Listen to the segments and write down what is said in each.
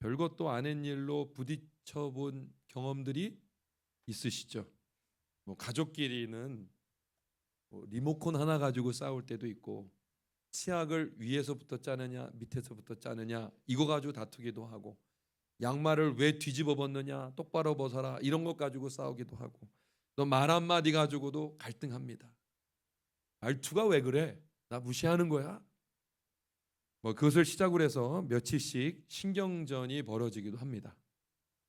별것도 아닌 일로 부딪혀 본 경험들이 있으시죠? 뭐 가족끼리는 뭐 리모컨 하나 가지고 싸울 때도 있고, 치약을 위에서부터 짜느냐 밑에서부터 짜느냐 이거 가지고 다투기도 하고, 양말을 왜 뒤집어 벗느냐 똑바로 벗어라 이런 것 가지고 싸우기도 하고, 또 말 한마디 가지고도 갈등합니다. 말투가 왜 그래? 나 무시하는 거야? 뭐 그것을 시작으로 해서 며칠씩 신경전이 벌어지기도 합니다.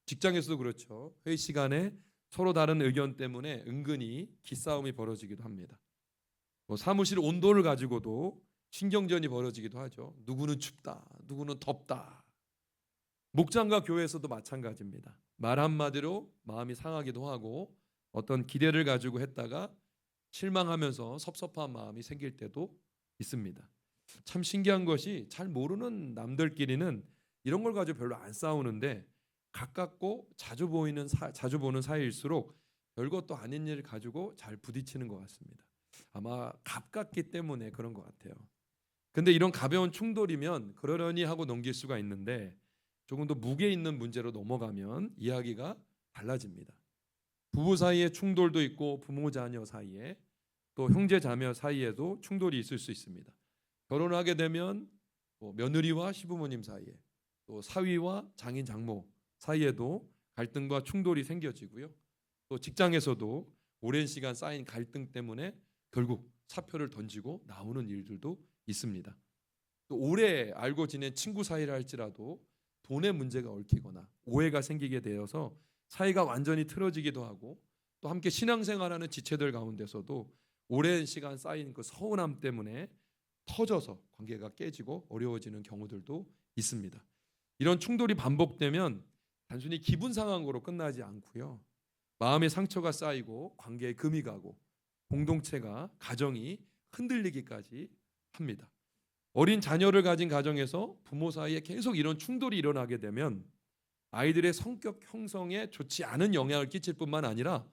직장에서도 그렇죠. 회의 시간에 서로 다른 의견 때문에 은근히 기싸움이 벌어지기도 합니다. 뭐 사무실 온도를 가지고도 신경전이 벌어지기도 하죠. 누구는 춥다, 누구는 덥다. 목장과 교회에서도 마찬가지입니다. 말 한마디로 마음이 상하기도 하고, 어떤 기대를 가지고 했다가 실망하면서 섭섭한 마음이 생길 때도 있습니다. 참 신기한 것이, 잘 모르는 남들끼리는 이런 걸 가지고 별로 안 싸우는데, 가깝고 자주 보는 사이일수록 별것도 아닌 일을 가지고 잘 부딪히는 것 같습니다. 아마 가깝기 때문에 그런 것 같아요. 근데 이런 가벼운 충돌이면 그러려니 하고 넘길 수가 있는데, 조금 더 무게 있는 문제로 넘어가면 이야기가 달라집니다. 부부 사이에 충돌도 있고, 부모 자녀 사이에, 또 형제 자매 사이에도 충돌이 있을 수 있습니다. 결혼을 하게 되면 며느리와 시부모님 사이에, 또 사위와 장인 장모 사이에도 갈등과 충돌이 생겨지고요. 또 직장에서도 오랜 시간 쌓인 갈등 때문에 결국 사표를 던지고 나오는 일들도 있습니다. 또 오래 알고 지낸 친구 사이라 할지라도 돈의 문제가 얽히거나 오해가 생기게 되어서 사이가 완전히 틀어지기도 하고, 또 함께 신앙생활하는 지체들 가운데서도 오랜 시간 쌓인 그 서운함 때문에 터져서 관계가 깨지고 어려워지는 경우들도 있습니다. 이런 충돌이 반복되면 단순히 기분 상황으로 끝나지 않고요, 마음의 상처가 쌓이고 관계에 금이 가고 공동체가, 가정이 흔들리기까지 합니다. 어린 자녀를 가진 가정에서 부모 사이에 계속 이런 충돌이 일어나게 되면 아이들의 성격 형성에 좋지 않은 영향을 끼칠 뿐만 아니라,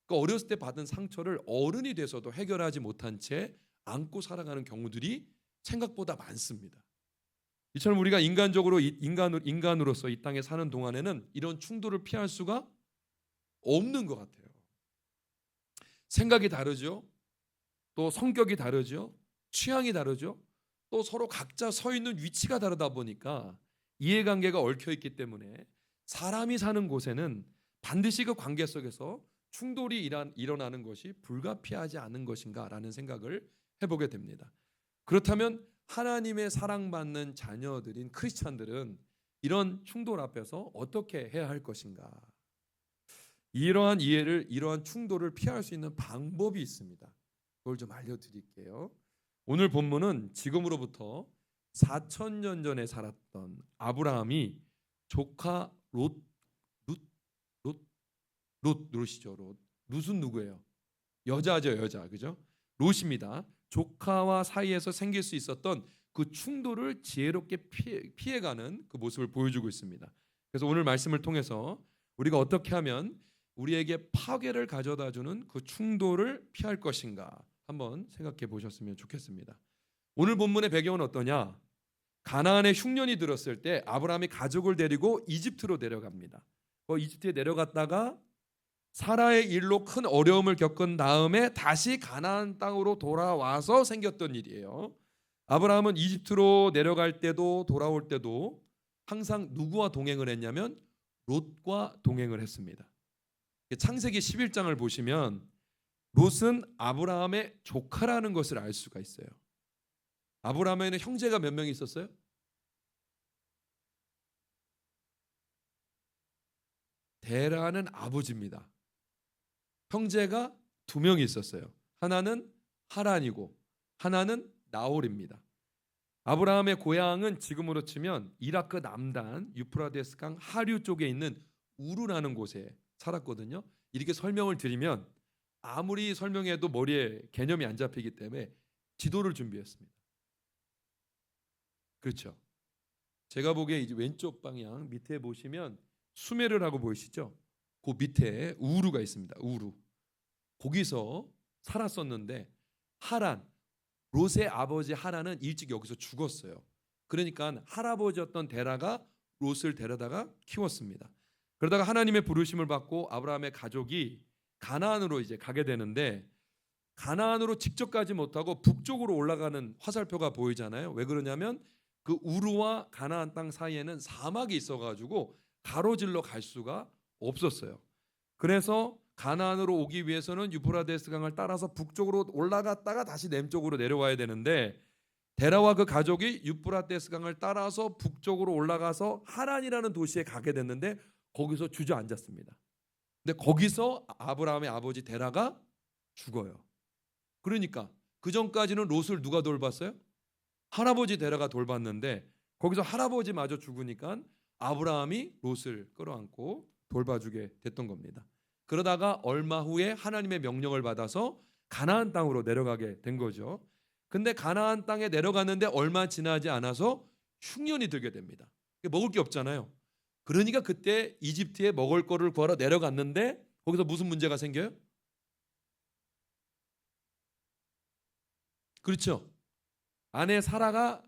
그 어렸을 때 받은 상처를 어른이 돼서도 해결하지 못한 채 안고 살아가는 경우들이 생각보다 많습니다. 이처럼 우리가 인간으로서 이 땅에 사는 동안에는 이런 충돌을 피할 수가 없는 것 같아요. 생각이 다르죠. 또 성격이 다르죠. 취향이 다르죠. 또 서로 각자 서 있는 위치가 다르다 보니까 이해관계가 얽혀 있기 때문에 사람이 사는 곳에는 반드시 그 관계 속에서 충돌이 일어나는 것이 불가피하지 않은 것인가라는 생각을 해보게 됩니다. 그렇다면 하나님의 사랑받는 자녀들인 크리스찬들은 이런 충돌 앞에서 어떻게 해야 할 것인가? 이러한 충돌을 피할 수 있는 방법이 있습니다. 그걸 좀 알려드릴게요. 오늘 본문은 지금으로부터 4,000년 전에 살았던 아브라함이 조카 롯이죠. 롯은 누구예요? 여자죠, 여자. 그죠? 롯입니다. 조카와 사이에서 생길 수 있었던 그 충돌을 지혜롭게 피해가는 그 모습을 보여주고 있습니다. 그래서 오늘 말씀을 통해서 우리가 어떻게 하면 우리에게 파괴를 가져다주는 그 충돌을 피할 것인가 한번 생각해 보셨으면 좋겠습니다. 오늘 본문의 배경은 어떠냐? 가나안에 흉년이 들었을 때 아브라함이 가족을 데리고 이집트로 내려갑니다. 이집트에 내려갔다가 사라의 일로 큰 어려움을 겪은 다음에 다시 가나안 땅으로 돌아와서 생겼던 일이에요. 아브라함은 이집트로 내려갈 때도 돌아올 때도 항상 누구와 동행을 했냐면 롯과 동행을 했습니다. 창세기 11장을 보시면 롯은 아브라함의 조카라는 것을 알 수가 있어요. 아브라함에는 형제가 몇 명 있었어요? 데라는 아버지입니다. 형제가 2명이 있었어요. 하나는 하란이고 하나는 나홀입니다. 아브라함의 고향은 지금으로 치면 이라크 남단 유프라데스 강 하류 쪽에 있는 우르라는 곳에 살았거든요. 이렇게 설명을 드리면 아무리 설명해도 머리에 개념이 안 잡히기 때문에 지도를 준비했습니다. 그렇죠. 제가 보기에 이제 왼쪽 방향 밑에 보시면 수메르라고 보이시죠? 그 밑에 우루가 있습니다. 우루. 거기서 살았었는데 롯의 아버지 하란은 일찍 여기서 죽었어요. 그러니까 할아버지였던 데라가 롯을 데려다가 키웠습니다. 그러다가 하나님의 부르심을 받고 아브라함의 가족이 가나안으로 이제 가게 되는데, 가나안으로 직접 가지 못하고 북쪽으로 올라가는 화살표가 보이잖아요. 왜 그러냐면 그 우르와 가나안 땅 사이에는 사막이 있어가지고 가로질러 갈 수가 없었어요. 그래서 가나안으로 오기 위해서는 유프라데스 강을 따라서 북쪽으로 올라갔다가 다시 남쪽으로 내려와야 되는데, 데라와 그 가족이 유프라데스 강을 따라서 북쪽으로 올라가서 하란이라는 도시에 가게 됐는데 거기서 주저앉았습니다. 근데 거기서 아브라함의 아버지 데라가 죽어요. 그러니까 그 전까지는 롯을 누가 돌봤어요? 할아버지 데라가 돌봤는데 거기서 할아버지마저 죽으니까 아브라함이 롯을 끌어안고 돌봐주게 됐던 겁니다. 그러다가 얼마 후에 하나님의 명령을 받아서 가나안 땅으로 내려가게 된 거죠. 근데 가나안 땅에 내려갔는데 얼마 지나지 않아서 흉년이 들게 됩니다. 먹을 게 없잖아요. 그러니까 그때 이집트에 먹을 거를 구하러 내려갔는데 거기서 무슨 문제가 생겨요? 그렇죠. 아내 사라가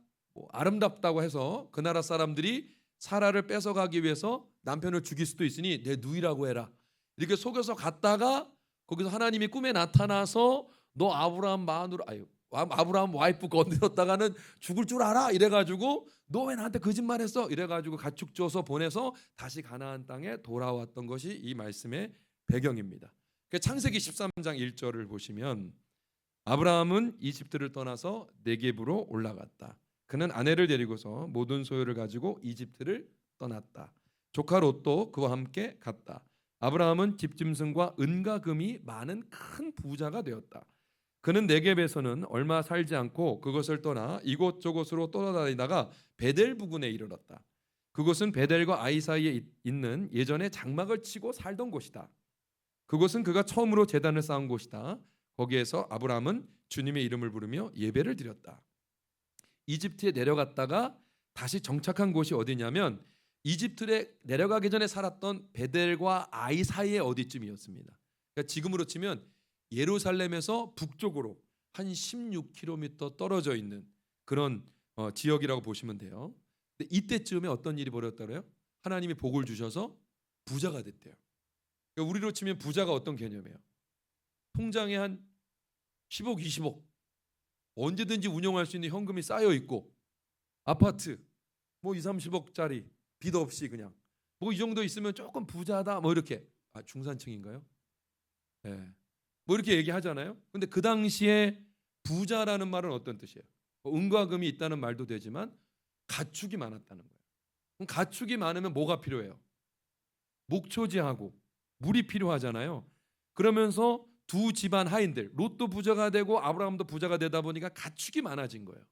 아름답다고 해서 그 나라 사람들이 사라를 뺏어가기 위해서 남편을 죽일 수도 있으니 내 누이라고 해라, 이렇게 속여서 갔다가 거기서 하나님이 꿈에 나타나서 너 아브라함 마누라, 아브라함 와이프 건드렸다가는 죽을 줄 알아, 이래가지고 너 왜 나한테 거짓말했어, 이래가지고 가축 줘서 보내서 다시 가나안 땅에 돌아왔던 것이 이 말씀의 배경입니다. 창세기 13장 1절을 보시면 아브라함은 이집트를 떠나서 네겝으로 올라갔다. 그는 아내를 데리고서 모든 소유를 가지고 이집트를 떠났다. 조카 롯도 그와 함께 갔다. 아브라함은 집짐승과 은과 금이 많은 큰 부자가 되었다. 그는 네겝에서는 얼마 살지 않고 그것을 떠나 이곳저곳으로 떠나다니다가 베델 부근에 이르렀다. 그곳은 베델과 아이 사이에 있는 예전에 장막을 치고 살던 곳이다. 그곳은 그가 처음으로 제단을 쌓은 곳이다. 거기에서 아브라함은 주님의 이름을 부르며 예배를 드렸다. 이집트에 내려갔다가 다시 정착한 곳이 어디냐면 이집트에 내려가기 전에 살았던 베델과 아이 사이의 어디쯤이었습니다. 그러니까 지금으로 치면 예루살렘에서 북쪽으로 한 16km 떨어져 있는 그런 지역이라고 보시면 돼요. 근데 이때쯤에 어떤 일이 벌어졌다고요? 하나님이 복을 주셔서 부자가 됐대요. 그러니까 우리로 치면 부자가 어떤 개념이에요? 통장에 한 10억, 20억 언제든지 운영할 수 있는 현금이 쌓여 있고 아파트 뭐 2, 30억짜리 빚 없이 그냥 뭐 이 정도 있으면 조금 부자다 뭐 이렇게, 중산층인가요? 네. 뭐 이렇게 얘기하잖아요. 근데 그 당시에 부자라는 말은 어떤 뜻이에요? 은과 금이 있다는 말도 되지만 가축이 많았다는 거예요. 그럼 가축이 많으면 뭐가 필요해요? 목초지하고 물이 필요하잖아요. 그러면서 두 집안 하인들, 롯도 부자가 되고 아브라함도 부자가 되다 보니까 가축이 많아진 거예요.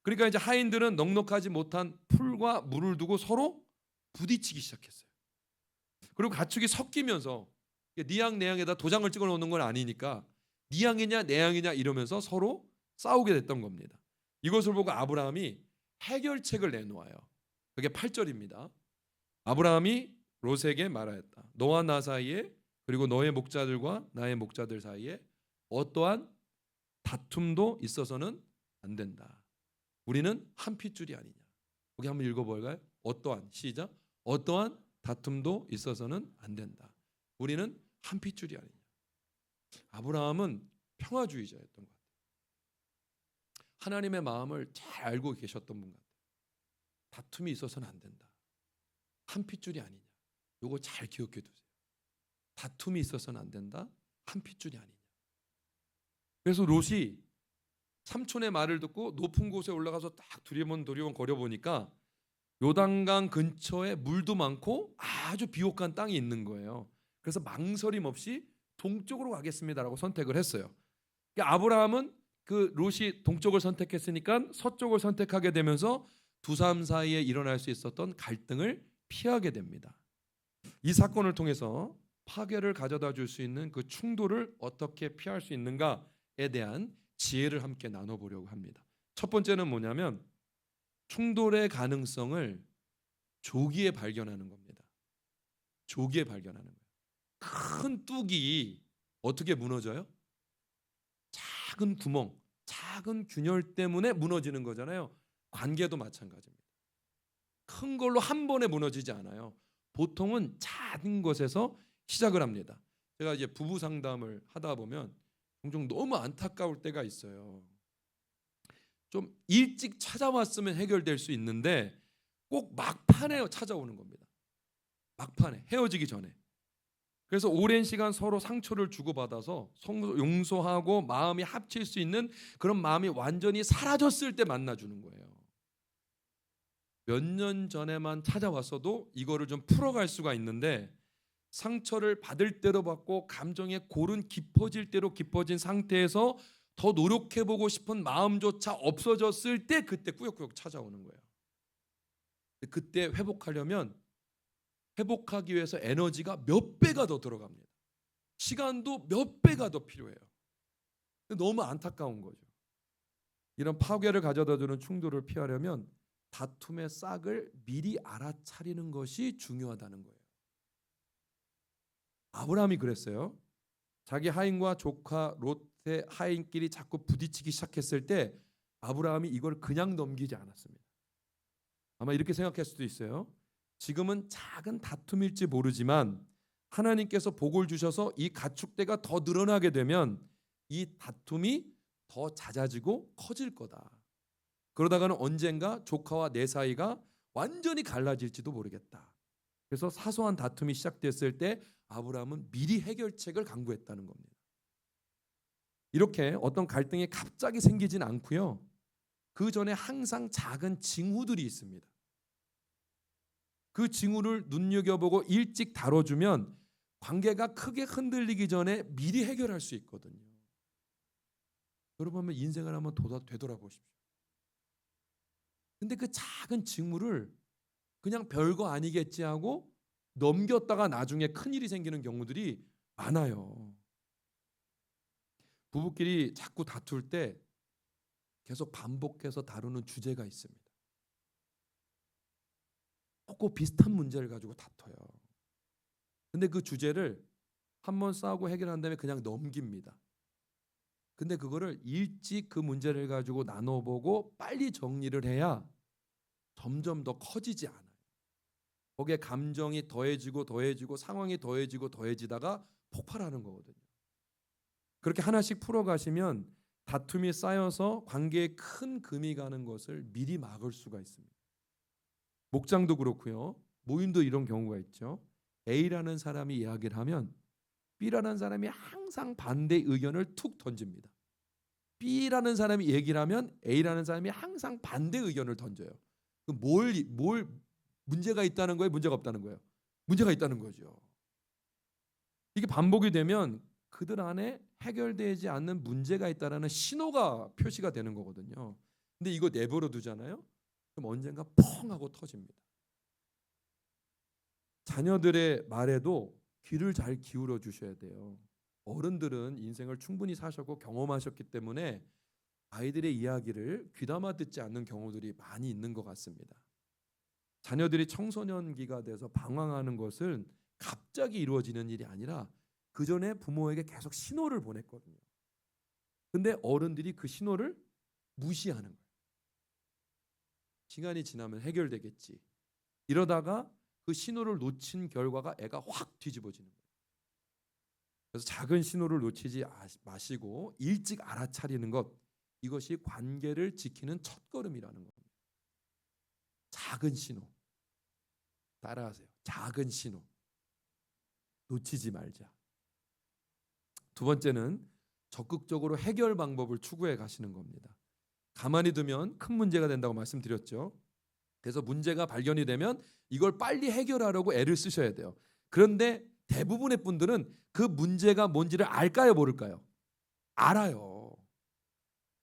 그러니까 이제 하인들은 넉넉하지 못한 풀과 물을 두고 서로 부딪히기 시작했어요. 그리고 가축이 섞이면서 네 양 내 양에다 도장을 찍어 놓는 건 아니니까 네 양이냐 내 양이냐 이러면서 서로 싸우게 됐던 겁니다. 이것을 보고 아브라함이 해결책을 내놓아요. 그게 8절입니다. 아브라함이 롯에게 말하였다. 너와 나 사이에 그리고 너의 목자들과 나의 목자들 사이에 어떠한 다툼도 있어서는 안 된다. 우리는 한 핏줄이 아니냐. 거기 한번 읽어볼까요? 어떠한, 시작. 어떠한 다툼도 있어서는 안 된다. 우리는 한 핏줄이 아니냐. 아브라함은 평화주의자였던 것 같아요. 하나님의 마음을 잘 알고 계셨던 분 같아요. 다툼이 있어서는 안 된다. 한 핏줄이 아니냐. 요거 잘 기억해 두세요. 다툼이 있어서는 안 된다. 한 핏줄이 아니냐. 그래서 롯이 삼촌의 말을 듣고 높은 곳에 올라가서 딱 두리번 거려 보니까 요단강 근처에 물도 많고 아주 비옥한 땅이 있는 거예요. 그래서 망설임 없이 동쪽으로 가겠습니다라고 선택을 했어요. 그러니까 아브라함은 그 롯이 동쪽을 선택했으니까 서쪽을 선택하게 되면서 두 사람 사이에 일어날 수 있었던 갈등을 피하게 됩니다. 이 사건을 통해서 파괴를 가져다 줄 수 있는 그 충돌을 어떻게 피할 수 있는가에 대한 지혜를 함께 나눠보려고 합니다. 첫 번째는 뭐냐면 충돌의 가능성을 조기에 발견하는 겁니다. 조기에 발견하는 거예요. 큰 뚝이 어떻게 무너져요? 작은 구멍, 작은 균열 때문에 무너지는 거잖아요. 관계도 마찬가지입니다. 큰 걸로 한 번에 무너지지 않아요. 보통은 작은 것에서 시작을 합니다. 제가 이제 부부 상담을 하다 보면 종종 너무 안타까울 때가 있어요. 좀 일찍 찾아왔으면 해결될 수 있는데 꼭 막판에 찾아오는 겁니다. 막판에 헤어지기 전에. 그래서 오랜 시간 서로 상처를 주고받아서 용서하고 마음이 합칠 수 있는 그런 마음이 완전히 사라졌을 때 만나주는 거예요. 몇 년 전에만 찾아왔어도 이거를 좀 풀어갈 수가 있는데 상처를 받을 대로 받고 감정의 골은 깊어질 대로 깊어진 상태에서 더 노력해보고 싶은 마음조차 없어졌을 때 그때 꾸역꾸역 찾아오는 거예요. 그때 회복하려면 회복하기 위해서 에너지가 몇 배가 더 들어갑니다. 시간도 몇 배가 더 필요해요. 너무 안타까운 거죠. 이런 파괴를 가져다주는 충돌을 피하려면 다툼의 싹을 미리 알아차리는 것이 중요하다는 거예요. 아브라함이 그랬어요. 자기 하인과 조카 롯의 하인끼리 자꾸 부딪히기 시작했을 때 아브라함이 이걸 그냥 넘기지 않았습니다. 아마 이렇게 생각할 수도 있어요. 지금은 작은 다툼일지 모르지만 하나님께서 복을 주셔서 이 가축대가 더 늘어나게 되면 이 다툼이 더 잦아지고 커질 거다. 그러다가는 언젠가 조카와 내 사이가 완전히 갈라질지도 모르겠다. 그래서 사소한 다툼이 시작됐을 때 아브라함은 미리 해결책을 강구했다는 겁니다. 이렇게 어떤 갈등이 갑자기 생기진 않고요. 그 전에 항상 작은 징후들이 있습니다. 그 징후를 눈여겨보고 일찍 다뤄주면 관계가 크게 흔들리기 전에 미리 해결할 수 있거든요. 여러분 한번 인생을 한번 되돌아보십시오. 근데 그 작은 징후를 그냥 별거 아니겠지 하고 넘겼다가 나중에 큰일이 생기는 경우들이 많아요. 부부끼리 자꾸 다툴 때 계속 반복해서 다루는 주제가 있습니다. 꼭 비슷한 문제를 가지고 다퉈요. 근데 그 주제를 한번 싸우고 해결한 다음에 그냥 넘깁니다. 근데 그거를 일찍 그 문제를 가지고 나눠보고 빨리 정리를 해야 점점 더 커지지 않아요. 거기에 감정이 더해지고 상황이 더해지다가 폭발하는 거거든요. 그렇게 하나씩 풀어가시면 다툼이 쌓여서 관계에 큰 금이 가는 것을 미리 막을 수가 있습니다. 목장도 그렇고요. 모임도 이런 경우가 있죠. A라는 사람이 이야기를 하면 B라는 사람이 항상 반대 의견을 툭 던집니다. B라는 사람이 얘기를 하면 A라는 사람이 항상 반대 의견을 던져요. 뭘 문제가 있다는 거예요? 문제가 없다는 거예요? 문제가 있다는 거죠. 이게 반복이 되면 그들 안에 해결되지 않는 문제가 있다라는 신호가 표시가 되는 거거든요. 근데 이거 내버려 두잖아요. 그럼 언젠가 펑 하고 터집니다. 자녀들의 말에도 귀를 잘 기울여 주셔야 돼요. 어른들은 인생을 충분히 사셨고 경험하셨기 때문에 아이들의 이야기를 귀담아 듣지 않는 경우들이 많이 있는 것 같습니다. 자녀들이 청소년기가 돼서 방황하는 것은 갑자기 이루어지는 일이 아니라 그 전에 부모에게 계속 신호를 보냈거든요. 근데 어른들이 그 신호를 무시하는 거예요. 시간이 지나면 해결되겠지. 이러다가 그 신호를 놓친 결과가 애가 확 뒤집어지는 거예요. 그래서 작은 신호를 놓치지 마시고 일찍 알아차리는 것, 이것이 관계를 지키는 첫걸음이라는 겁니다. 작은 신호. 따라하세요. 작은 신호. 놓치지 말자. 두 번째는 적극적으로 해결 방법을 추구해 가시는 겁니다. 가만히 두면 큰 문제가 된다고 말씀드렸죠. 그래서 문제가 발견이 되면 이걸 빨리 해결하려고 애를 쓰셔야 돼요. 그런데 대부분의 분들은 그 문제가 뭔지를 알까요, 모를까요? 알아요.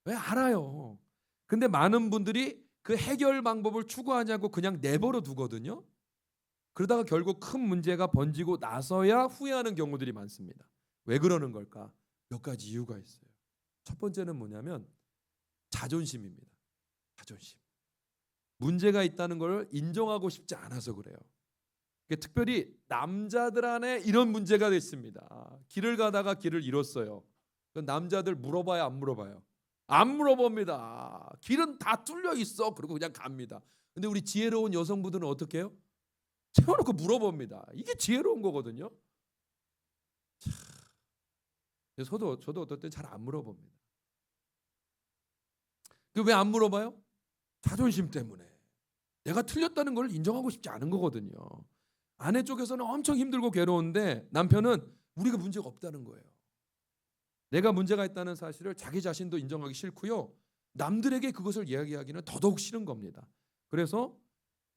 왜 알아요? 근데 많은 분들이 그 해결 방법을 추구하지 않고 그냥 내버려 두거든요. 그러다가 결국 큰 문제가 번지고 나서야 후회하는 경우들이 많습니다. 왜 그러는 걸까? 몇 가지 이유가 있어요. 첫 번째는 뭐냐면 자존심입니다. 자존심. 문제가 있다는 걸 인정하고 싶지 않아서 그래요. 특별히 남자들 안에 이런 문제가 있습니다. 길을 가다가 길을 잃었어요. 남자들 물어봐요, 안 물어봐요? 안 물어봅니다. 길은 다 뚫려 있어. 그리고 그냥 갑니다. 근데 우리 지혜로운 여성분들은 어떻게 해요? 세워놓고 물어봅니다. 이게 지혜로운 거거든요. 저도 어떨 때 잘 안 물어봅니다. 왜 안 물어봐요? 자존심 때문에. 내가 틀렸다는 걸 인정하고 싶지 않은 거거든요. 아내 쪽에서는 엄청 힘들고 괴로운데 남편은 우리가 문제가 없다는 거예요. 내가 문제가 있다는 사실을 자기 자신도 인정하기 싫고요. 남들에게 그것을 이야기하기는 더더욱 싫은 겁니다. 그래서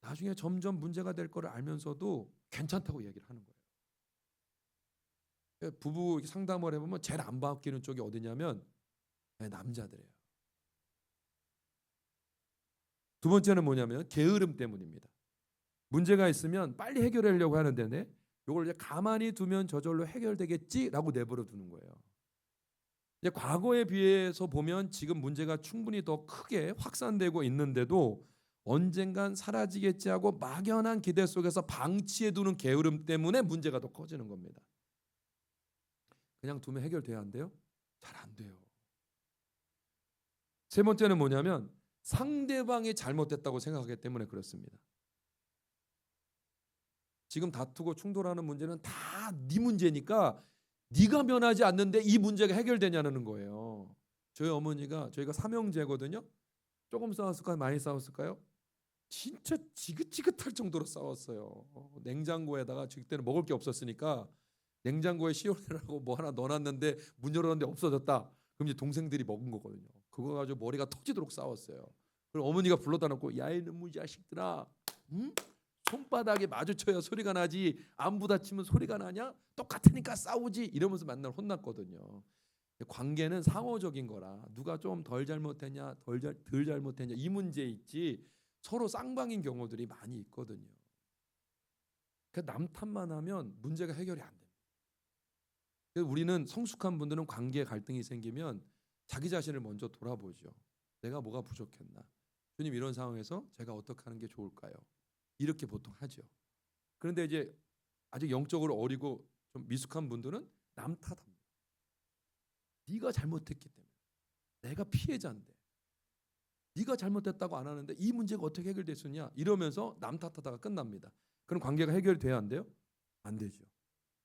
나중에 점점 문제가 될 거를 알면서도 괜찮다고 얘기를 하는 거예요. 부부 상담을 해보면 제일 안 바뀌는 쪽이 어디냐면 남자들이에요. 두 번째는 뭐냐면 게으름 때문입니다. 문제가 있으면 빨리 해결하려고 하는데 이걸 이제 가만히 두면 저절로 해결되겠지라고 내버려 두는 거예요. 이제 과거에 비해서 보면 지금 문제가 충분히 더 크게 확산되고 있는데도 언젠간 사라지겠지 하고 막연한 기대 속에서 방치해두는 게으름 때문에 문제가 더 커지는 겁니다. 그냥 두면 해결돼야 한대요? 잘 안 돼요. 세 번째는 뭐냐면 상대방이 잘못됐다고 생각하기 때문에 그렇습니다. 지금 다투고 충돌하는 문제는 다 네 문제니까 네가 면하지 않는데 이 문제가 해결되냐는 거예요. 저희 어머니가 저희가 삼형제거든요. 조금 싸웠을까요? 많이 싸웠을까요? 진짜 지긋지긋할 정도로 싸웠어요. 냉장고에다가 그때는 먹을 게 없었으니까 냉장고에 시원이라고 뭐 하나 넣어놨는데 문 열었는데 없어졌다. 그럼 이제 동생들이 먹은 거거든요. 그거 가지고 머리가 터지도록 싸웠어요. 그리고 어머니가 불러다 놓고 야 이놈의 자식들아, 응? 손바닥에 마주쳐야 소리가 나지 안 부딪히면 소리가 나냐? 똑같으니까 싸우지 이러면서 맨날 혼났거든요. 관계는 상호적인 거라 누가 좀 덜 잘못했냐 덜 잘못했냐 이 문제 있지 서로 쌍방인 경우들이 많이 있거든요. 남 탓만 하면 문제가 해결이 안 됩니다. 그래서 우리는 성숙한 분들은 관계 갈등이 생기면 자기 자신을 먼저 돌아보죠. 내가 뭐가 부족했나? 주님 이런 상황에서 제가 어떻게 하는 게 좋을까요? 이렇게 보통 하죠. 그런데 이제 아직 영적으로 어리고 좀 미숙한 분들은 남 탓합니다. 네가 잘못했기 때문에 내가 피해자인데 네가 잘못했다고 안 하는데 이 문제가 어떻게 해결됐느냐 이러면서 남 탓하다가 끝납니다. 그럼 관계가 해결돼야 안 돼요? 안 되죠.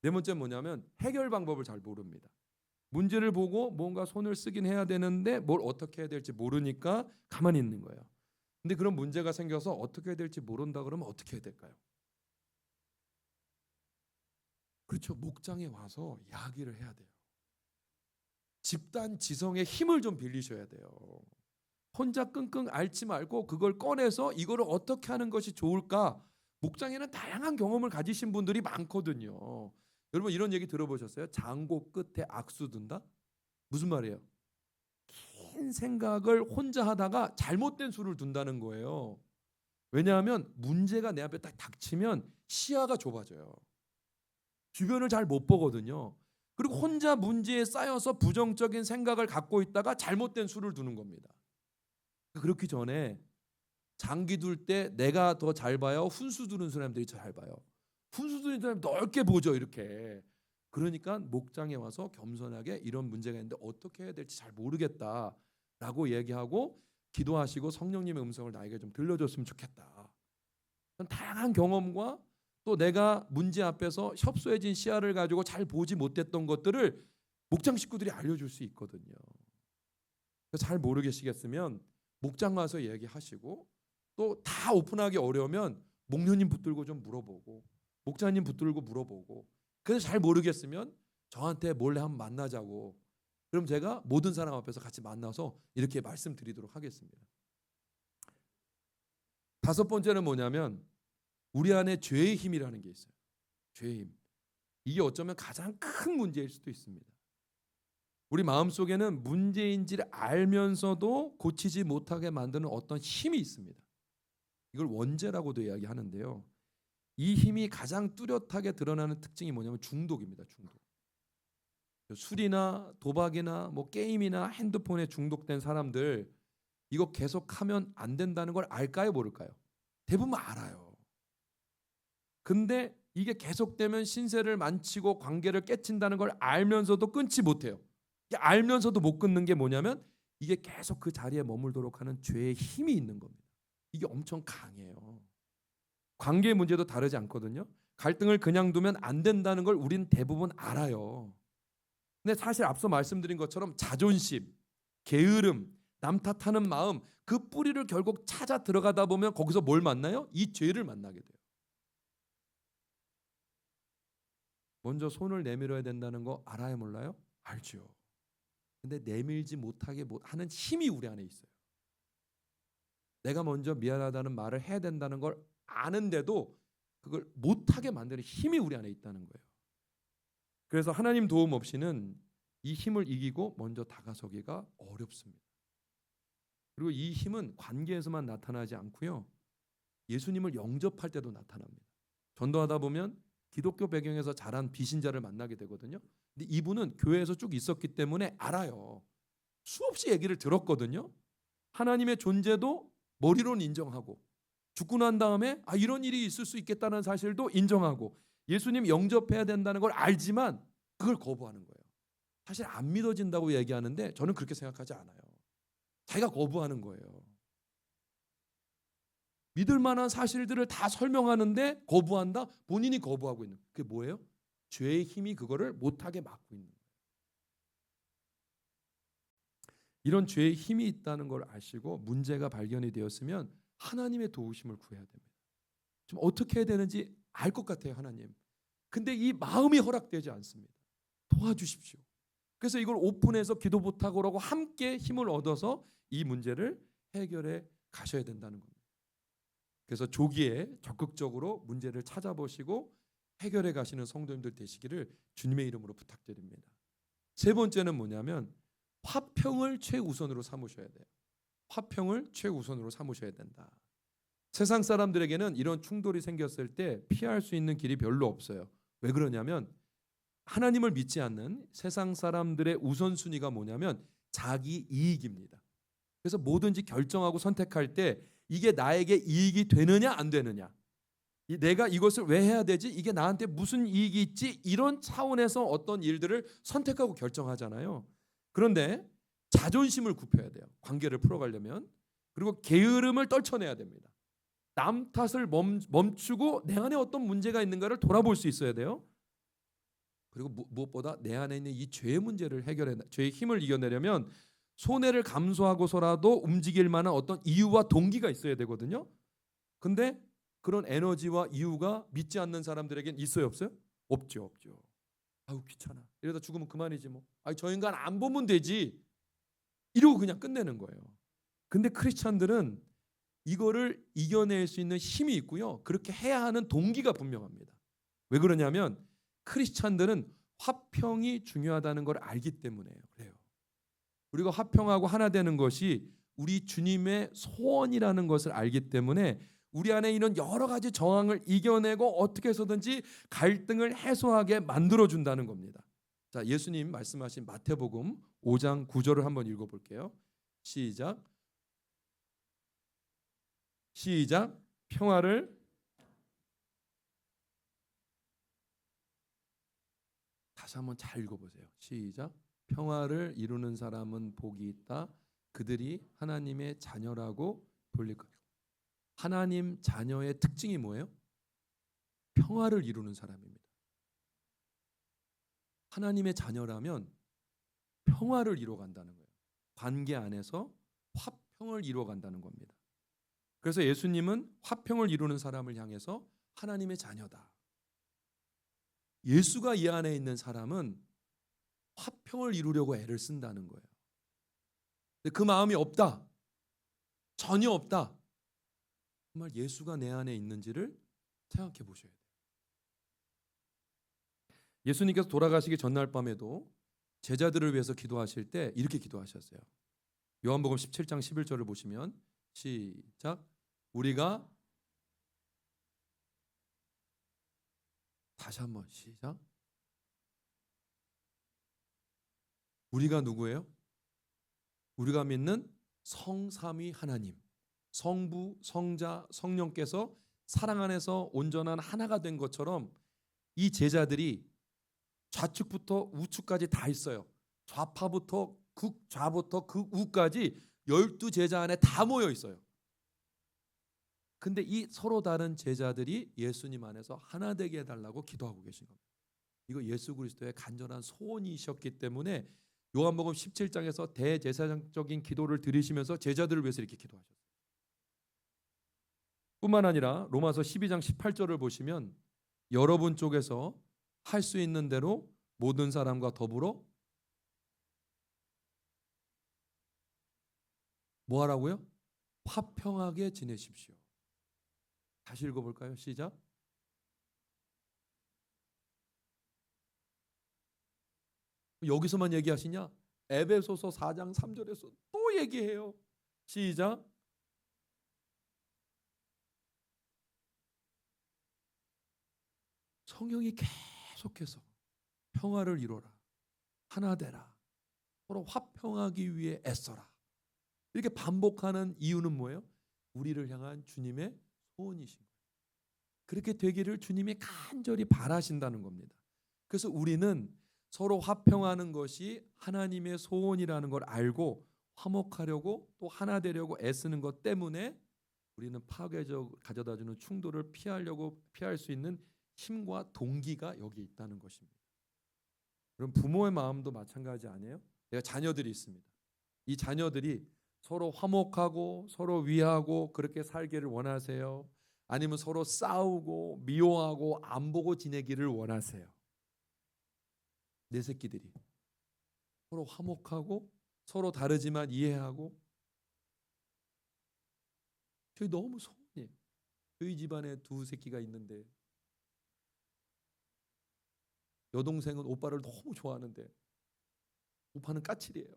네 번째 뭐냐면 해결 방법을 잘 모릅니다. 문제를 보고 뭔가 손을 쓰긴 해야 되는데 뭘 어떻게 해야 될지 모르니까 가만히 있는 거예요. 근데 그런 문제가 생겨서 어떻게 해야 될지 모른다 그러면 어떻게 해야 될까요? 그렇죠. 목장에 와서 이야기를 해야 돼요. 집단 지성의 힘을 좀 빌리셔야 돼요. 혼자 끙끙 앓지 말고 그걸 꺼내서 이거를 어떻게 하는 것이 좋을까? 목장에는 다양한 경험을 가지신 분들이 많거든요. 여러분 이런 얘기 들어보셨어요? 장고 끝에 악수 둔다? 무슨 말이에요? 긴 생각을 혼자 하다가 잘못된 수를 둔다는 거예요. 왜냐하면 문제가 내 앞에 딱 닥치면 시야가 좁아져요. 주변을 잘 못 보거든요. 그리고 혼자 문제에 쌓여서 부정적인 생각을 갖고 있다가 잘못된 수를 두는 겁니다. 그렇기 전에 장기 둘 때 내가 더 잘 봐요? 훈수 두는 사람들이 잘 봐요? 훈수 두는 사람이 넓게 보죠 이렇게. 그러니까 목장에 와서 겸손하게 이런 문제가 있는데 어떻게 해야 될지 잘 모르겠다라고 얘기하고 기도하시고 성령님의 음성을 나에게 좀 들려줬으면 좋겠다. 다양한 경험과 또 내가 문제 앞에서 협소해진 시야를 가지고 잘 보지 못했던 것들을 목장 식구들이 알려줄 수 있거든요. 잘 모르겠으면 목장 가서 얘기하시고 또 다 오픈하기 어려우면 목녀님 붙들고 좀 물어보고 목자님 붙들고 물어보고 그래서 잘 모르겠으면 저한테 몰래 한번 만나자고 그럼 제가 모든 사람 앞에서 같이 만나서 이렇게 말씀드리도록 하겠습니다. 다섯 번째는 뭐냐면 우리 안에 죄의 힘이라는 게 있어요. 죄의 힘. 이게 어쩌면 가장 큰 문제일 수도 있습니다. 우리 마음속에는 문제인지를 알면서도 고치지 못하게 만드는 어떤 힘이 있습니다. 이걸 원죄라고도 이야기하는데요. 이 힘이 가장 뚜렷하게 드러나는 특징이 뭐냐면 중독입니다. 중독. 술이나 도박이나 뭐 게임이나 핸드폰에 중독된 사람들 이거 계속하면 안 된다는 걸 알까요? 모를까요? 대부분 알아요. 근데 이게 계속되면 신세를 만치고 관계를 깨친다는 걸 알면서도 끊지 못해요. 알면서도 못 끊는 게 뭐냐면 이게 계속 그 자리에 머물도록 하는 죄의 힘이 있는 겁니다. 이게 엄청 강해요. 관계 문제도 다르지 않거든요. 갈등을 그냥 두면 안 된다는 걸 우린 대부분 알아요. 근데 사실 앞서 말씀드린 것처럼 자존심, 게으름, 남 탓하는 마음, 그 뿌리를 결국 찾아 들어가다 보면 거기서 뭘 만나요? 이 죄를 만나게 돼요. 먼저 손을 내밀어야 된다는 거 알아요, 몰라요? 알죠. 근데 내밀지 못하게 하는 힘이 우리 안에 있어요. 내가 먼저 미안하다는 말을 해야 된다는 걸 아는데도 그걸 못하게 만드는 힘이 우리 안에 있다는 거예요. 그래서 하나님 도움 없이는 이 힘을 이기고 먼저 다가서기가 어렵습니다. 그리고 이 힘은 관계에서만 나타나지 않고요. 예수님을 영접할 때도 나타납니다. 전도하다 보면 기독교 배경에서 자란 비신자를 만나게 되거든요. 근데 이분은 교회에서 쭉 있었기 때문에 알아요. 수없이 얘기를 들었거든요. 하나님의 존재도 머리로는 인정하고 죽고 난 다음에 이런 일이 있을 수 있겠다는 사실도 인정하고 예수님 영접해야 된다는 걸 알지만 그걸 거부하는 거예요. 사실 안 믿어진다고 얘기하는데 저는 그렇게 생각하지 않아요. 자기가 거부하는 거예요. 믿을 만한 사실들을 다 설명하는데 거부한다? 본인이 거부하고 있는. 그게 뭐예요? 죄의 힘이 그거를 못하게 막고 있는 거예요. 이런 죄의 힘이 있다는 걸 아시고 문제가 발견이 되었으면 하나님의 도우심을 구해야 됩니다. 좀 어떻게 해야 되는지 알 것 같아요, 하나님. 근데 이 마음이 허락되지 않습니다. 도와주십시오. 그래서 이걸 오픈해서 기도 부탁으로 하고 함께 힘을 얻어서 이 문제를 해결해 가셔야 된다는 겁니다. 그래서 조기에 적극적으로 문제를 찾아보시고 해결해 가시는 성도님들 되시기를 주님의 이름으로 부탁드립니다. 세 번째는 뭐냐면 화평을 최우선으로 삼으셔야 돼요. 화평을 최우선으로 삼으셔야 된다. 세상 사람들에게는 이런 충돌이 생겼을 때 피할 수 있는 길이 별로 없어요. 왜 그러냐면 하나님을 믿지 않는 세상 사람들의 우선순위가 뭐냐면 자기 이익입니다. 그래서 뭐든지 결정하고 선택할 때 이게 나에게 이익이 되느냐 안 되느냐, 내가 이것을 왜 해야 되지, 이게 나한테 무슨 이익이 있지, 이런 차원에서 어떤 일들을 선택하고 결정하잖아요. 그런데 자존심을 굽혀야 돼요. 관계를 풀어가려면. 그리고 게으름을 떨쳐내야 됩니다. 남 탓을 멈추고 내 안에 어떤 문제가 있는가를 돌아볼 수 있어야 돼요. 그리고 무엇보다 내 안에 있는 이 죄의 문제를 죄의 힘을 이겨내려면 손해를 감수하고서라도 움직일 만한 어떤 이유와 동기가 있어야 되거든요. 근데 그런 에너지와 이유가 믿지 않는 사람들에겐 있어요, 없어요? 없죠. 아우 귀찮아. 이러다 죽으면 그만이지 뭐. 저 인간 안 보면 되지. 이러고 그냥 끝내는 거예요. 근데 크리스찬들은 이거를 이겨낼 수 있는 힘이 있고요. 그렇게 해야 하는 동기가 분명합니다. 왜 그러냐면 크리스찬들은 화평이 중요하다는 걸 알기 때문에요. 그래요. 우리가 화평하고 하나 되는 것이 우리 주님의 소원이라는 것을 알기 때문에 우리 안에 있는 여러 가지 저항을 이겨내고 어떻게 해서든지 갈등을 해소하게 만들어준다는 겁니다. 자, 예수님 말씀하신 마태복음 5장 9절을 한번 읽어볼게요. 시작. 평화를 다시 한번 잘 읽어보세요. 시작. 평화를 이루는 사람은 복이 있다. 그들이 하나님의 자녀라고 불릴 거예요. 하나님 자녀의 특징이 뭐예요? 평화를 이루는 사람입니다. 하나님의 자녀라면 평화를 이루어간다는 거예요. 관계 안에서 화평을 이루어간다는 겁니다. 그래서 예수님은 화평을 이루는 사람을 향해서 하나님의 자녀다. 예수가 이 안에 있는 사람은 화평을 이루려고 애를 쓴다는 거예요. 근데 그 마음이 없다. 전혀 없다. 정말 예수가 내 안에 있는지를 생각해 보셔야 돼요. 예수님께서 돌아가시기 전날 밤에도 제자들을 위해서 기도하실 때 이렇게 기도하셨어요. 요한복음 17장 11절을 보시면 시작. 우리가 다시 한번 시작. 우리가 누구예요? 우리가 믿는 성삼위 하나님, 성부, 성자, 성령께서 사랑 안에서 온전한 하나가 된 것처럼 이 제자들이 좌측부터 우측까지 다 있어요. 좌파부터 극좌부터 극우까지 12제자 안에 다 모여 있어요. 근데 이 서로 다른 제자들이 예수님 안에서 하나 되게 해달라고 기도하고 계신 겁니다. 이거 예수 그리스도의 간절한 소원이셨기 때문에 요한복음 17장에서 대제사장적인 기도를 드리시면서 제자들을 위해서 이렇게 기도하셨어요. 뿐만 아니라 로마서 12장 18절을 보시면 여러분 쪽에서 할 수 있는 대로 모든 사람과 더불어 뭐 하라고요? 화평하게 지내십시오. 다시 읽어볼까요? 시작. 여기서만 얘기하시냐? 에베소서 4장 3절에서 또 얘기해요. 시작. 성령이 계속해서 평화를 이루라. 하나 되라. 서로 화평하기 위해 애써라. 이렇게 반복하는 이유는 뭐예요? 우리를 향한 주님의 소원이신 거예요. 그렇게 되기를 주님이 간절히 바라신다는 겁니다. 그래서 우리는 서로 화평하는 것이 하나님의 소원이라는 걸 알고 화목하려고 또 하나 되려고 애쓰는 것 때문에 우리는 파괴적 가져다주는 충돌을 피할 수 있는 힘과 동기가 여기 있다는 것입니다. 그럼 부모의 마음도 마찬가지 아니에요? 내가 자녀들이 있습니다. 이 자녀들이 서로 화목하고 서로 위하고 그렇게 살기를 원하세요? 아니면 서로 싸우고 미워하고 안 보고 지내기를 원하세요? 내 새끼들이 서로 화목하고 서로 다르지만 이해하고. 저희 너무 소원이에요. 저희 집안에 두 새끼가 있는데 여동생은 오빠를 너무 좋아하는데 오빠는 까칠이에요.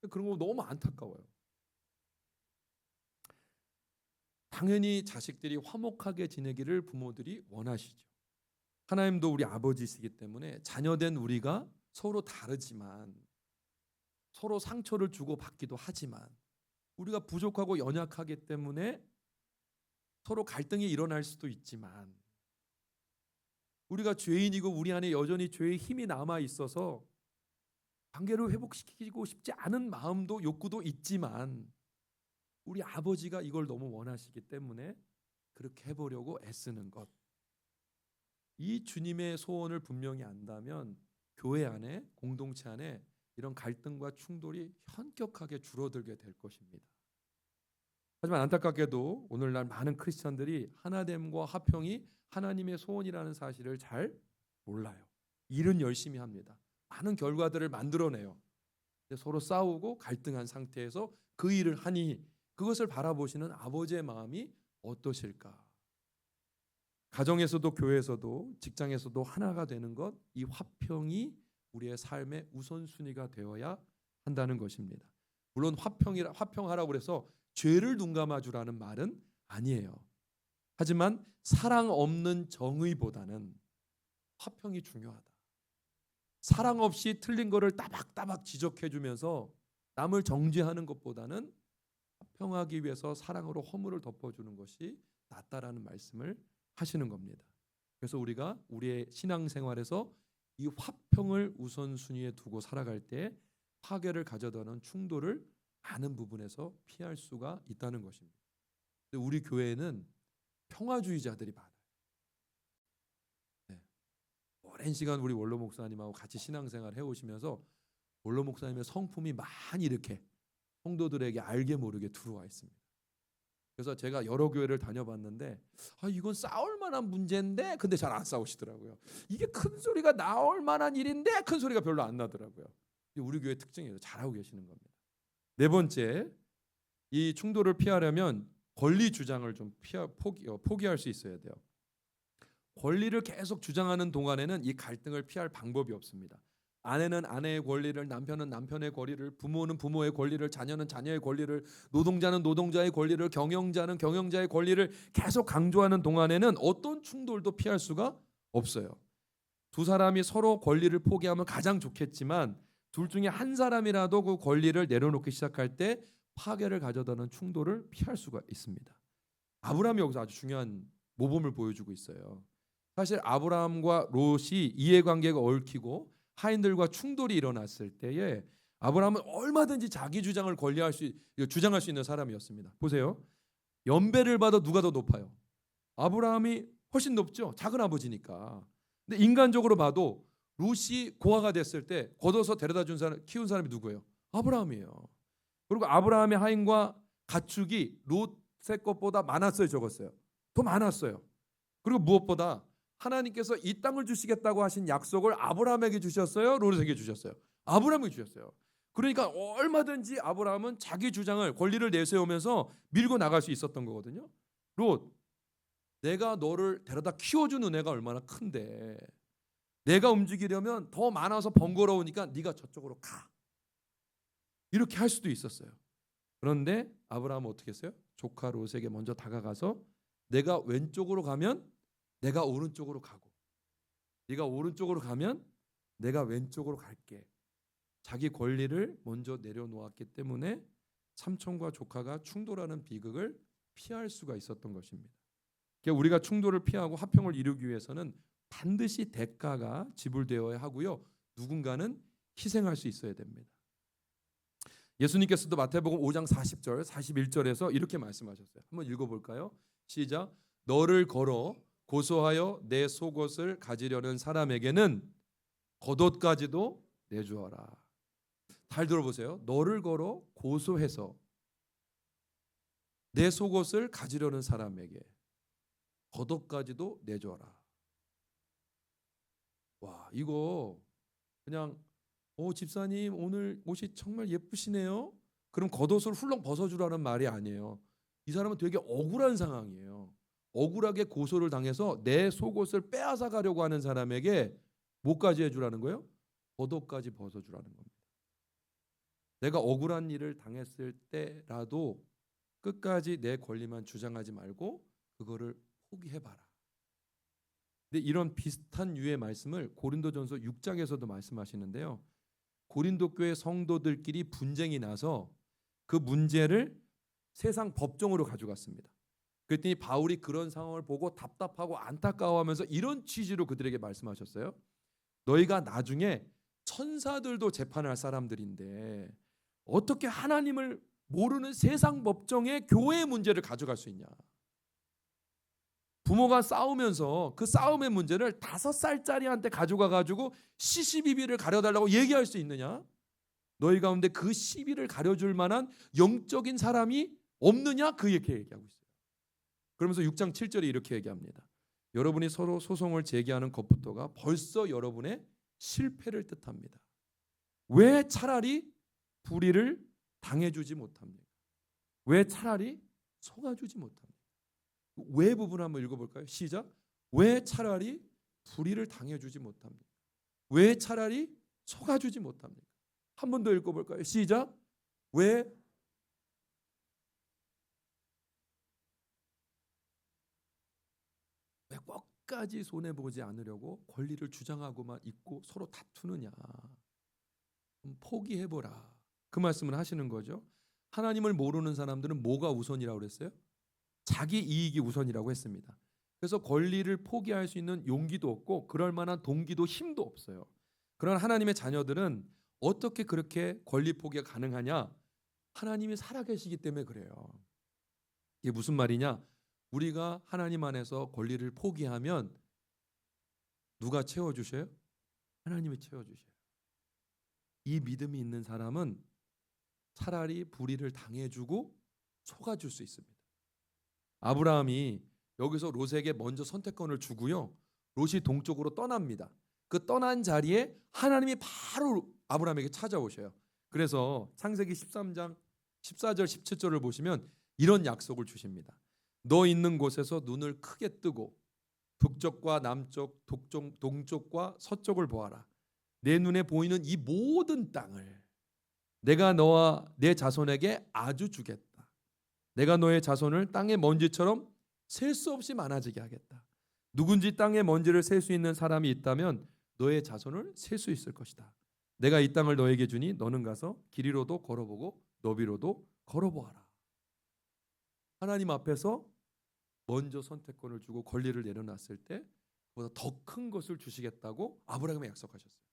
그런 거 너무 안타까워요. 당연히 자식들이 화목하게 지내기를 부모들이 원하시죠. 하나님도 우리 아버지시기 때문에 자녀된 우리가 서로 다르지만 서로 상처를 주고 받기도 하지만 우리가 부족하고 연약하기 때문에 서로 갈등이 일어날 수도 있지만 우리가 죄인이고 우리 안에 여전히 죄의 힘이 남아 있어서 관계를 회복시키고 싶지 않은 마음도 욕구도 있지만 우리 아버지가 이걸 너무 원하시기 때문에 그렇게 해보려고 애쓰는 것. 이 주님의 소원을 분명히 안다면 교회 안에 공동체 안에 이런 갈등과 충돌이 현격하게 줄어들게 될 것입니다. 하지만 안타깝게도 오늘날 많은 크리스천들이 하나됨과 화평이 하나님의 소원이라는 사실을 잘 몰라요. 일은 열심히 합니다. 많은 결과들을 만들어내요. 서로 싸우고 갈등한 상태에서 그 일을 하니 그것을 바라보시는 아버지의 마음이 어떠실까? 가정에서도 교회에서도 직장에서도 하나가 되는 것, 이 화평이 우리의 삶의 우선순위가 되어야 한다는 것입니다. 물론 화평하라고 해서 죄를 눈감아 주라는 말은 아니에요. 하지만 사랑 없는 정의보다는 화평이 중요하다. 사랑 없이 틀린 거를 따박따박 지적해 주면서 남을 정죄하는 것보다는 화평하기 위해서 사랑으로 허물을 덮어주는 것이 낫다라는 말씀을 하시는 겁니다. 그래서 우리가 우리의 신앙생활에서 이 화평을 우선순위에 두고 살아갈 때 파괴를 가져다는 충돌을 많은 부분에서 피할 수가 있다는 것입니다. 근데 우리 교회에는 평화주의자들이 많아요. 네. 오랜 시간 우리 원로 목사님하고 같이 신앙생활 해오시면서 원로 목사님의 성품이 많이 이렇게 성도들에게 알게 모르게 들어와 있습니다. 그래서 제가 여러 교회를 다녀봤는데 이건 싸울 만한 문제인데 근데 잘 안 싸우시더라고요. 이게 큰 소리가 나올 만한 일인데 큰 소리가 별로 안 나더라고요. 우리 교회 특징이에요. 잘하고 계시는 겁니다. 네 번째, 이 충돌을 피하려면 권리 주장을 좀 포기할 수 있어야 돼요. 권리를 계속 주장하는 동안에는 이 갈등을 피할 방법이 없습니다. 아내는 아내의 권리를, 남편은 남편의 권리를, 부모는 부모의 권리를, 자녀는 자녀의 권리를, 노동자는 노동자의 권리를, 경영자는 경영자의 권리를 계속 강조하는 동안에는 어떤 충돌도 피할 수가 없어요. 두 사람이 서로 권리를 포기하면 가장 좋겠지만 둘 중에 한 사람이라도 그 권리를 내려놓기 시작할 때 파괴를 가져다는 충돌을 피할 수가 있습니다. 아브라함이 여기서 아주 중요한 모범을 보여주고 있어요. 사실 아브라함과 롯이 이해관계가 얽히고 하인들과 충돌이 일어났을 때에 아브라함은 얼마든지 자기 주장을 주장할 수 있는 사람이었습니다. 보세요. 연배를 봐도 누가 더 높아요? 아브라함이 훨씬 높죠. 작은 아버지니까. 근데 인간적으로 봐도 롯이 고아가 됐을 때 걷어서 데려다 준 사람, 키운 사람이 누구예요? 아브라함이에요. 그리고 아브라함의 하인과 가축이 롯의 것보다 많았어요, 적었어요? 더 많았어요. 그리고 무엇보다 하나님께서 이 땅을 주시겠다고 하신 약속을 아브라함에게 주셨어요? 롯에게 주셨어요? 아브라함에게 주셨어요. 그러니까 얼마든지 아브라함은 자기 주장을, 권리를 내세우면서 밀고 나갈 수 있었던 거거든요. 롯, 내가 너를 데려다 키워준 은혜가 얼마나 큰데 내가 움직이려면 더 많아서 번거로우니까 네가 저쪽으로 가. 이렇게 할 수도 있었어요. 그런데 아브라함은 어떻게 했어요? 조카 롯에게 먼저 다가가서 내가 왼쪽으로 가면 내가 오른쪽으로 가고, 네가 오른쪽으로 가면 내가 왼쪽으로 갈게. 자기 권리를 먼저 내려놓았기 때문에 삼촌과 조카가 충돌하는 비극을 피할 수가 있었던 것입니다. 우리가 충돌을 피하고 화평을 이루기 위해서는 반드시 대가가 지불되어야 하고요. 누군가는 희생할 수 있어야 됩니다. 예수님께서도 마태복음 5장 40절, 41절에서 이렇게 말씀하셨어요. 한번 읽어볼까요? 시작. 너를 걸어 고소하여 내 속옷을 가지려는 사람에게는 겉옷까지도 내주어라. 잘 들어보세요. 너를 걸어 고소해서 내 속옷을 가지려는 사람에게 겉옷까지도 내줘라. 와, 이거 그냥 집사님 오늘 옷이 정말 예쁘시네요. 그럼 겉옷을 훌렁 벗어주라는 말이 아니에요. 이 사람은 되게 억울한 상황이에요. 억울하게 고소를 당해서 내 속옷을 빼앗아 가려고 하는 사람에게 뭐까지 해주라는 거예요? 겉옷까지 벗어주라는 겁니다. 내가 억울한 일을 당했을 때라도 끝까지 내 권리만 주장하지 말고 그거를 포기해봐라. 근데 이런 비슷한 유의 말씀을 고린도전서 6장에서도 말씀하시는데요. 고린도 교회 성도들끼리 분쟁이 나서 그 문제를 세상 법정으로 가져갔습니다. 그랬더니 바울이 그런 상황을 보고 답답하고 안타까워하면서 이런 취지로 그들에게 말씀하셨어요. 너희가 나중에 천사들도 재판할 사람들인데 어떻게 하나님을 모르는 세상 법정에 교회의 문제를 가져갈 수 있냐. 부모가 싸우면서 그 싸움의 문제를 5살짜리한테 가져가가지고 시시비비를 가려달라고 얘기할 수 있느냐? 너희 가운데 그 시비를 가려줄 만한 영적인 사람이 없느냐? 이렇게 얘기하고 있어요. 그러면서 6장 7절에 이렇게 얘기합니다. 여러분이 서로 소송을 제기하는 것부터가 벌써 여러분의 실패를 뜻합니다. 왜 차라리 불의를 당해주지 못합니까? 왜 차라리 속아주지 못합니까? 왜 부분 한번 읽어볼까요? 시작. 왜 차라리 불의를 당해주지 못합니까? 왜 차라리 속아주지 못합니까? 한 번 더 읽어볼까요? 시작. 왜 끝까지 손해보지 않으려고 권리를 주장하고만 있고 서로 다투느냐. 포기해보라. 그 말씀을 하시는 거죠. 하나님을 모르는 사람들은 뭐가 우선이라고 그랬어요? 자기 이익이 우선이라고 했습니다. 그래서 권리를 포기할 수 있는 용기도 없고 그럴 만한 동기도 힘도 없어요. 그런 하나님의 자녀들은 어떻게 그렇게 권리 포기가 가능하냐? 하나님이 살아계시기 때문에 그래요. 이게 무슨 말이냐? 우리가 하나님 안에서 권리를 포기하면 누가 채워주셔요? 하나님이 채워주셔요. 이 믿음이 있는 사람은 차라리 불의를 당해주고 속아줄 수 있습니다. 아브라함이 여기서 롯에게 먼저 선택권을 주고요. 롯이 동쪽으로 떠납니다. 그 떠난 자리에 하나님이 바로 아브라함에게 찾아오셔요. 그래서 창세기 13장 14절 17절을 보시면 이런 약속을 주십니다. 너 있는 곳에서 눈을 크게 뜨고 북쪽과 남쪽, 동쪽과 서쪽을 보아라. 내 눈에 보이는 이 모든 땅을 내가 너와 내 자손에게 아주 주겠다. 내가 너의 자손을 땅의 먼지처럼 셀 수 없이 많아지게 하겠다. 누군지 땅의 먼지를 셀 수 있는 사람이 있다면 너의 자손을 셀 수 있을 것이다. 내가 이 땅을 너에게 주니 너는 가서 길이로도 걸어보고 너비로도 걸어보아라. 하나님 앞에서 먼저 선택권을 주고 권리를 내려놨을 때 그보다 더 큰 것을 주시겠다고 아브라함에 약속하셨어요.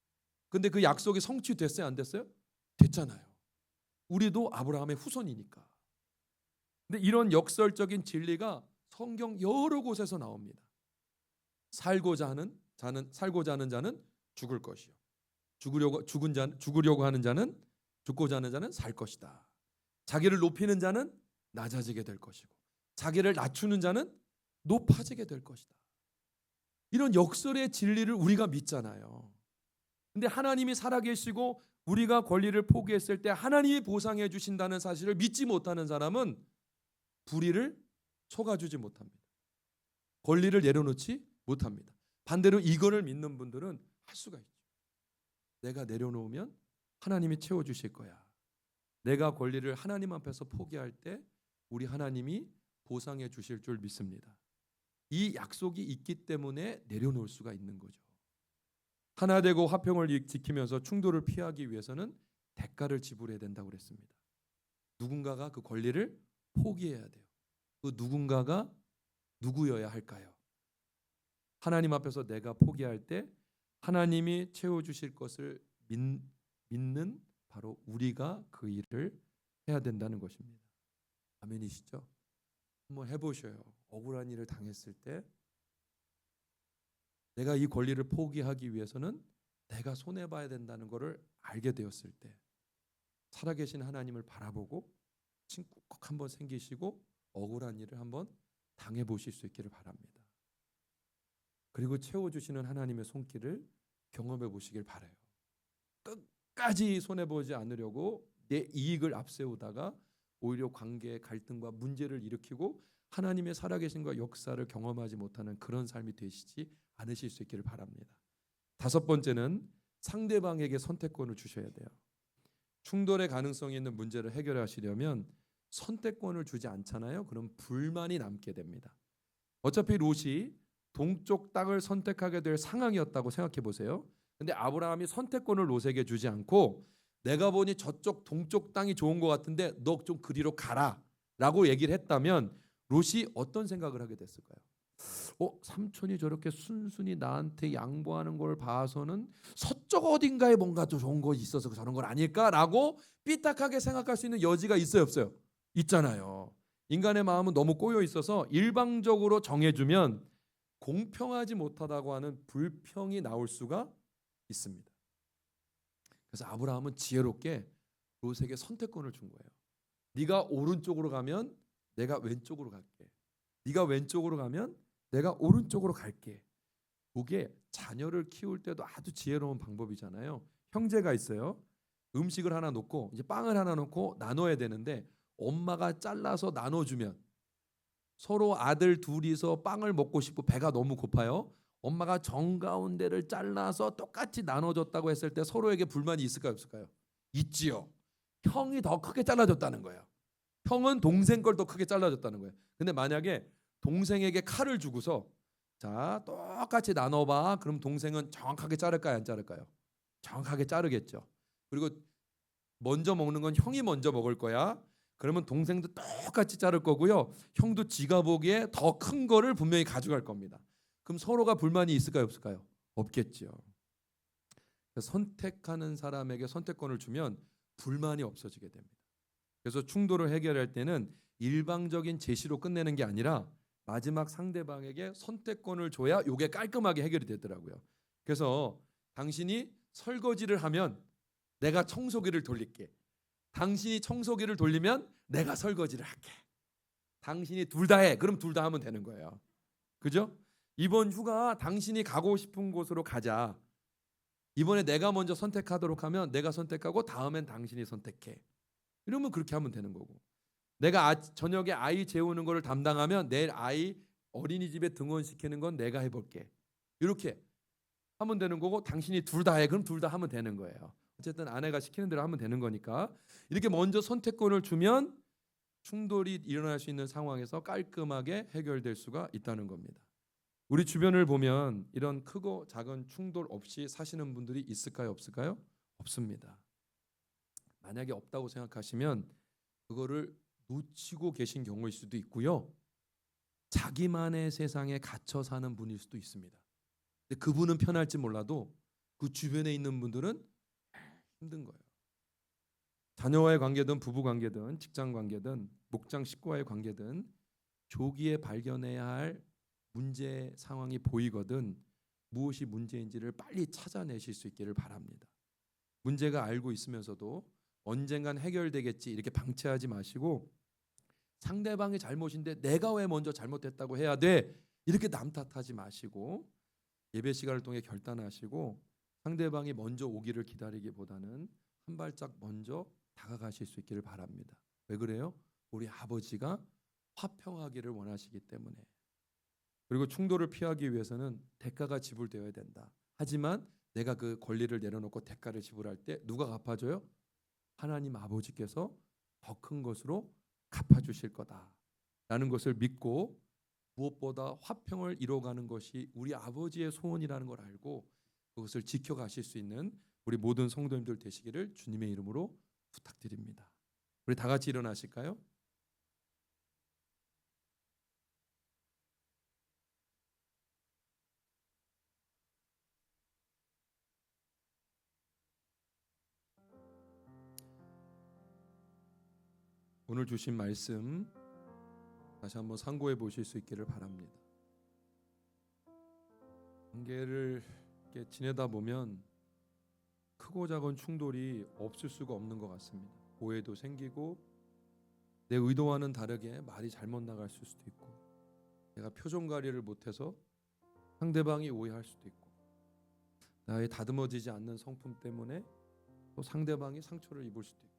근데 그 약속이 성취됐어요? 안 됐어요? 됐잖아요. 우리도 아브라함의 후손이니까. 근데 이런 역설적인 진리가 성경 여러 곳에서 나옵니다. 살고자 하는 자는 죽을 것이요. 죽으려고 하는 자는 죽고자 하는 자는 살 것이다. 자기를 높이는 자는 낮아지게 될 것이고 자기를 낮추는 자는 높아지게 될 것이다. 이런 역설의 진리를 우리가 믿잖아요. 근데 하나님이 살아계시고 우리가 권리를 포기했을 때 하나님이 보상해 주신다는 사실을 믿지 못하는 사람은 불의를 속아주지 못합니다. 권리를 내려놓지 못합니다. 반대로 이거를 믿는 분들은 할 수가 있죠. 내가 내려놓으면 하나님이 채워주실 거야. 내가 권리를 하나님 앞에서 포기할 때 우리 하나님이 보상해 주실 줄 믿습니다. 이 약속이 있기 때문에 내려놓을 수가 있는 거죠. 하나 되고 화평을 지키면서 충돌을 피하기 위해서는 대가를 지불해야 된다고 그랬습니다. 누군가가 그 권리를 포기해야 돼요. 그 누군가가 누구여야 할까요? 하나님 앞에서 내가 포기할 때 하나님이 채워주실 것을 믿는 바로 우리가 그 일을 해야 된다는 것입니다. 아멘이시죠? 한번 해보셔요. 억울한 일을 당했을 때 내가 이 권리를 포기하기 위해서는 내가 손해봐야 된다는 것을 알게 되었을 때 살아계신 하나님을 바라보고 친구 꼭 한번 생기시고 억울한 일을 한번 당해보실 수 있기를 바랍니다. 그리고 채워주시는 하나님의 손길을 경험해 보시길 바라요. 끝까지 손해보지 않으려고 내 이익을 앞세우다가 오히려 관계의 갈등과 문제를 일으키고 하나님의 살아계신과 역사를 경험하지 못하는 그런 삶이 되시지 않으실 수 있기를 바랍니다. 다섯 번째는 상대방에게 선택권을 주셔야 돼요. 충돌의 가능성이 있는 문제를 해결하시려면 선택권을 주지 않잖아요. 그럼 불만이 남게 됩니다. 어차피 롯이 동쪽 땅을 선택하게 될 상황이었다고 생각해 보세요. 근데 아브라함이 선택권을 롯에게 주지 않고 내가 보니 저쪽 동쪽 땅이 좋은 것 같은데 너 좀 그리로 가라 라고 얘기를 했다면 롯이 어떤 생각을 하게 됐을까요? 삼촌이 저렇게 순순히 나한테 양보하는 걸 봐서는 서쪽 어딘가에 뭔가 좀 좋은 것이 있어서 저런 건 아닐까라고 삐딱하게 생각할 수 있는 여지가 있어요, 없어요? 있잖아요. 인간의 마음은 너무 꼬여 있어서 일방적으로 정해주면 공평하지 못하다고 하는 불평이 나올 수가 있습니다. 그래서 아브라함은 지혜롭게 롯에게 선택권을 준 거예요. 네가 오른쪽으로 가면 내가 왼쪽으로 갈게. 네가 왼쪽으로 가면 내가 오른쪽으로 갈게. 그게 자녀를 키울 때도 아주 지혜로운 방법이잖아요. 형제가 있어요. 음식을 하나 놓고 이제 빵을 하나 놓고 나눠야 되는데 엄마가 잘라서 나눠주면 서로 아들 둘이서 빵을 먹고 싶고 배가 너무 고파요. 엄마가 정가운데를 잘라서 똑같이 나눠줬다고 했을 때 서로에게 불만이 있을까요, 없을까요? 있지요. 형이 더 크게 잘라줬다는 거예요. 형은 동생 걸 더 크게 잘라줬다는 거예요. 근데 만약에 동생에게 칼을 주고서 자 똑같이 나눠봐. 그럼 동생은 정확하게 자를까요, 안 자를까요? 정확하게 자르겠죠. 그리고 먼저 먹는 건 형이 먼저 먹을 거야. 그러면 동생도 똑같이 자를 거고요. 형도 지가 보기에 더 큰 거를 분명히 가져갈 겁니다. 그럼 서로가 불만이 있을까요, 없을까요? 없겠죠. 선택하는 사람에게 선택권을 주면 불만이 없어지게 됩니다. 그래서 충돌을 해결할 때는 일방적인 제시로 끝내는 게 아니라 마지막 상대방에게 선택권을 줘야 이게 깔끔하게 해결이 되더라고요. 그래서 당신이 설거지를 하면 내가 청소기를 돌릴게. 당신이 청소기를 돌리면 내가 설거지를 할게. 당신이 둘 다 해. 그럼 둘 다 하면 되는 거예요. 그죠? 이번 휴가 당신이 가고 싶은 곳으로 가자. 이번에 내가 먼저 선택하도록 하면 내가 선택하고 다음엔 당신이 선택해. 이러면 그렇게 하면 되는 거고. 내가 저녁에 아이 재우는 거를 담당하면 내일 아이 어린이집에 등원시키는 건 내가 해볼게. 이렇게 하면 되는 거고 당신이 둘 다 해. 그럼 둘 다 하면 되는 거예요. 어쨌든 아내가 시키는 대로 하면 되는 거니까 이렇게 먼저 선택권을 주면 충돌이 일어날 수 있는 상황에서 깔끔하게 해결될 수가 있다는 겁니다. 우리 주변을 보면 이런 크고 작은 충돌 없이 사시는 분들이 있을까요, 없을까요? 없습니다. 만약에 없다고 생각하시면 그거를 놓치고 계신 경우일 수도 있고요. 자기만의 세상에 갇혀 사는 분일 수도 있습니다. 근데 그분은 편할지 몰라도 그 주변에 있는 분들은 힘든 거예요. 자녀와의 관계든 부부 관계든 직장 관계든 목장 식구와의 관계든 조기에 발견해야 할 문제 상황이 보이거든 무엇이 문제인지를 빨리 찾아내실 수 있기를 바랍니다. 문제가 알고 있으면서도 언젠간 해결되겠지 이렇게 방치하지 마시고 상대방이 잘못인데 내가 왜 먼저 잘못했다고 해야 돼 이렇게 남 탓하지 마시고 예배 시간을 통해 결단하시고 상대방이 먼저 오기를 기다리기보다는 한 발짝 먼저 다가가실 수 있기를 바랍니다. 왜 그래요? 우리 아버지가 화평하기를 원하시기 때문에. 그리고 충돌을 피하기 위해서는 대가가 지불되어야 된다. 하지만 내가 그 권리를 내려놓고 대가를 지불할 때 누가 갚아줘요? 하나님 아버지께서 더 큰 것으로 갚아주실 거다라는 것을 믿고 무엇보다 화평을 이뤄가는 것이 우리 아버지의 소원이라는 걸 알고 그것을 지켜가실 수 있는 우리 모든 성도님들 되시기를 주님의 이름으로 부탁드립니다. 우리 다 같이 일어나실까요? 오늘 주신 말씀 다시 한번 상고해 보실 수 있기를 바랍니다. 관계를 이렇게 지내다 보면 크고 작은 충돌이 없을 수가 없는 것 같습니다. 오해도 생기고 내 의도와는 다르게 말이 잘못 나갈 수도 있고 내가 표정 관리를 못해서 상대방이 오해할 수도 있고 나의 다듬어지지 않는 성품 때문에 또 상대방이 상처를 입을 수도 있고